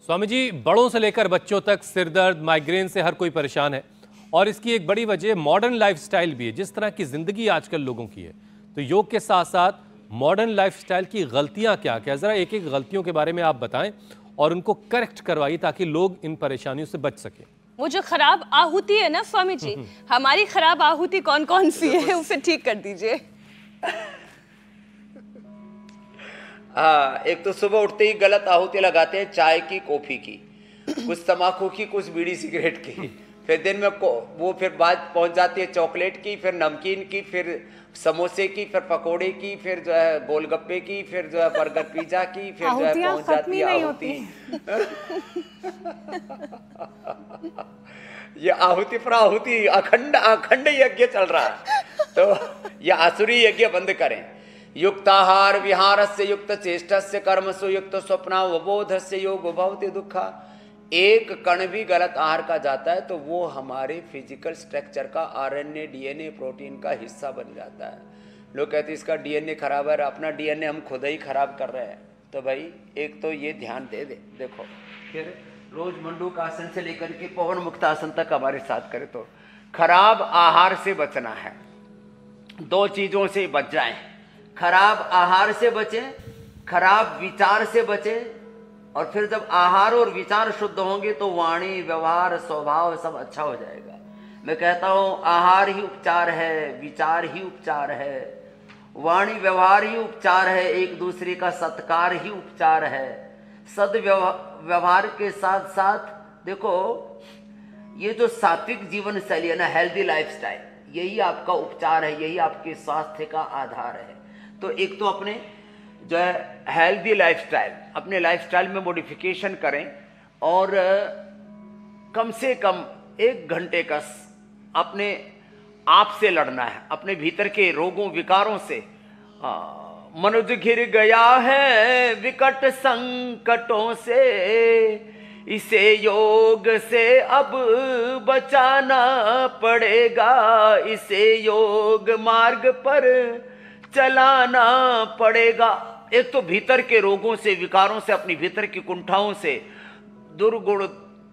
स्वामी जी, बड़ों से लेकर बच्चों तक सिर दर्द, माइग्रेन से हर कोई परेशान है और इसकी एक बड़ी वजह मॉडर्न लाइफस्टाइल भी है। जिस तरह की जिंदगी आजकल लोगों की है, तो योग के साथ साथ मॉडर्न लाइफस्टाइल की गलतियां क्या क्या, जरा एक एक गलतियों के बारे में आप बताएं और उनको करेक्ट करवाइए ताकि लोग इन परेशानियों से बच सकें। वो जो खराब आहुति है ना स्वामी जी, हमारी खराब आहुति कौन कौन सी है उसे ठीक कर दीजिए। हाँ, एक तो सुबह उठते ही गलत आहुति लगाते हैं, चाय की, कॉफी की, कुछ तम्बाकू की, कुछ बीड़ी सिगरेट की, फिर दिन में वो फिर बात पहुंच जाती है चॉकलेट की, फिर नमकीन की, फिर समोसे की, फिर पकोड़े की, फिर जो है गोलगप्पे की, फिर जो है बर्गर पिज्जा की, फिर जो है पहुंच जाती है आहुति। ये आहुति पर आहुति अखंड अखंड यज्ञ चल रहा है, तो ये आसुरी यज्ञ बंद करें। युक्ताहार विहारस्य युक्त चेष्टस्य कर्मसु युक्त स्वप्नावबोधस्य योग भवति दुःखा। एक कण भी गलत आहार का जाता है तो वो हमारे फिजिकल स्ट्रक्चर का आरएनए, डीएनए, प्रोटीन का हिस्सा बन जाता है। लोग कहते हैं इसका डीएनए खराब है, अपना डीएनए हम खुद ही खराब कर रहे हैं। तो भाई एक तो ये ध्यान दे दे। देखो फिर रोज मंडूक आसन से लेकर के पवन मुक्त आसन तक हमारे साथ करे। तो खराब आहार से बचना है, दो चीजों से बच जाएं। खराब आहार से बचें, खराब विचार से बचें, और फिर जब आहार और विचार शुद्ध होंगे तो वाणी, व्यवहार, स्वभाव सब अच्छा हो जाएगा। मैं कहता हूं आहार ही उपचार है, विचार ही उपचार है, वाणी व्यवहार ही उपचार है, एक दूसरे का सत्कार ही उपचार है। सद व्यवहार के साथ साथ देखो ये जो सात्विक जीवन शैली है ना, हेल्दी लाइफस्टाइल, यही आपका उपचार है, यही आपके स्वास्थ्य का आधार है। तो एक तो अपने जो है हेल्दी लाइफस्टाइल, अपने लाइफस्टाइल में मॉडिफिकेशन करें और कम से कम 1 घंटे का अपने आप से लड़ना है, अपने भीतर के रोगों विकारों से। मनुष्य घिर गया है विकट संकटों से, इसे योग से अब बचाना पड़ेगा, इसे योग मार्ग पर चलाना पड़ेगा। एक तो भीतर के रोगों से, विकारों से, अपनी भीतर की कुंठाओं से, दुर्गुण,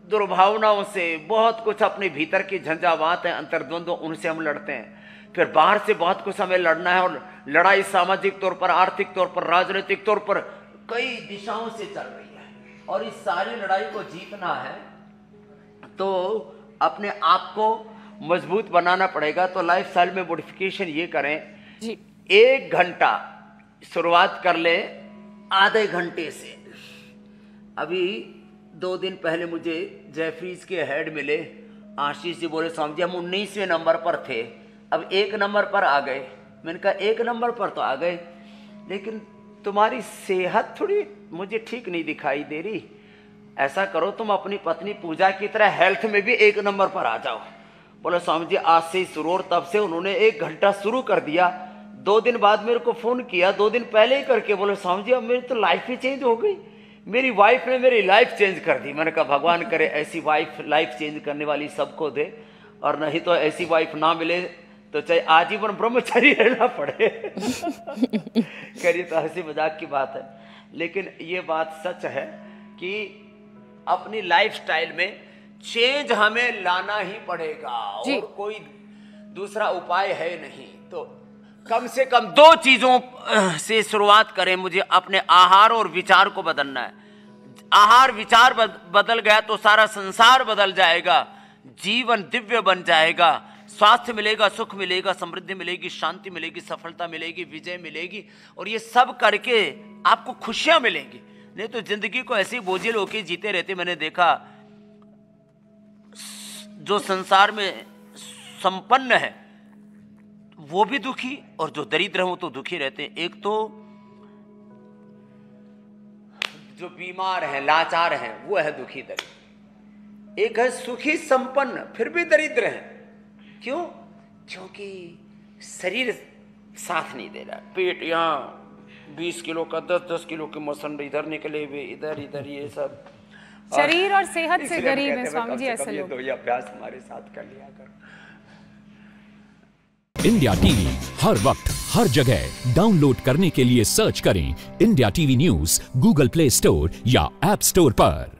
दुर्भावनाओं से, बहुत कुछ अपने भीतर की झंझावात है, अंतर्द्वंद्व, उनसे हम लड़ते हैं। फिर बाहर से बहुत कुछ हमें लड़ना है, और लड़ाई सामाजिक तौर पर, आर्थिक तौर पर, राजनीतिक तौर पर कई दिशाओं से चल रही है, और इस सारी लड़ाई को जीतना है तो अपने आप को मजबूत बनाना पड़ेगा। तो लाइफ स्टाइल में मॉडिफिकेशन ये करें जी, 1 घंटा शुरुआत कर ले आधे घंटे से। अभी 2 दिन पहले मुझे जेफरीज के हेड मिले, आशीष जी, बोले स्वामी जी हम 19वें नंबर पर थे, अब 1 नंबर पर आ गए। मैंने कहा 1 नंबर पर तो आ गए, लेकिन तुम्हारी सेहत थोड़ी मुझे ठीक नहीं दिखाई दे रही। ऐसा करो तुम अपनी पत्नी पूजा की तरह हेल्थ में भी 1 नंबर पर आ जाओ। बोले स्वामी जी आज से ही शुरू, और तब से उन्होंने 1 घंटा शुरू कर दिया। 2 दिन बाद मेरे को फोन किया, 2 दिन पहले ही करके, बोले स्वामी जी अब मेरी तो लाइफ ही चेंज हो गई, मेरी वाइफ ने मेरी लाइफ चेंज कर दी। मैंने कहा भगवान करे ऐसी वाइफ लाइफ चेंज करने वाली सबको दे, और नहीं तो ऐसी वाइफ ना मिले तो चाहे आजीवन ब्रह्मचारी रहना पड़े। करिए तो हंसी मजाक की बात है, लेकिन ये बात सच है कि अपनी लाइफस्टाइल में चेंज हमें लाना ही पड़ेगा, और कोई दूसरा उपाय है नहीं। तो कम से कम 2 चीजों से शुरुआत करें। मुझे अपने आहार और विचार को बदलना है। आहार विचार बदल गया तो सारा संसार बदल जाएगा, जीवन दिव्य बन जाएगा, स्वास्थ्य मिलेगा, सुख मिलेगा, समृद्धि मिलेगी, शांति मिलेगी, सफलता मिलेगी, विजय मिलेगी, और ये सब करके आपको खुशियां मिलेंगी। नहीं तो जिंदगी को ऐसे बोझिल होके जीते रहते। मैंने देखा जो संसार में संपन्न है वो भी दुखी, और जो दरिद्र हो तो दुखी रहते हैं। एक तो जो बीमार है, लाचार है, वो है दुखी दरिद्र। एक है सुखी संपन्न फिर भी दरिद्र है। क्यों? क्योंकि शरीर साथ नहीं दे रहा। पेट यहाँ 20 किलो का 10-10 किलो के मसंड इधर निकले हुए, इधर ये सब शरीर और सेहत से गरीब है स्वामी जी ऐसे लोग। तो ये अभ्यास हमारे साथ कर लिया कर। इंडिया टीवी हर वक्त हर जगह डाउनलोड करने के लिए सर्च करें India TV news Google play store या ऐप स्टोर पर।